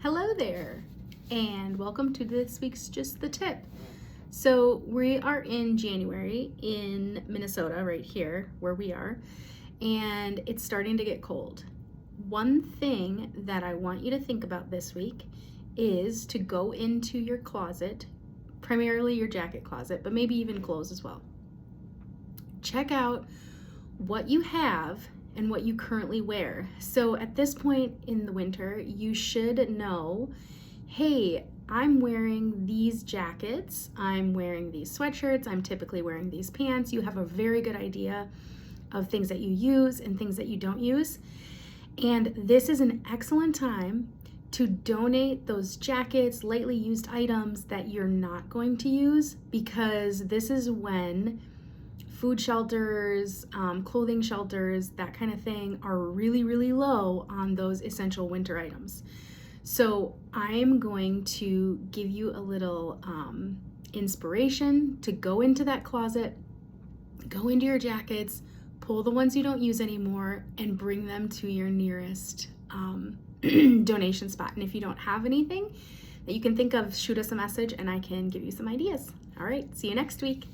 Hello there, and welcome to this week's Just the Tip. So we are in January in Minnesota, right here where we are, and it's starting to get cold. One thing that I want you to think about this week is to go into your closet, primarily your jacket closet, but maybe even clothes as well. Check out what you have and what you currently wear. So at this point in the winter, you should know, hey, I'm wearing these jackets, I'm wearing these sweatshirts, I'm typically wearing these pants. You have a very good idea of things that you use and things that you don't use. And this is an excellent time to donate those jackets, lightly used items that you're not going to use, because this is when food shelters, clothing shelters, that kind of thing are really low on those essential winter items. So I'm going to give you a little inspiration to go into that closet, go into your jackets, pull the ones you don't use anymore, and bring them to your nearest donation spot. And if you don't have anything that you can think of, shoot us a message and I can give you some ideas. All right, see you next week.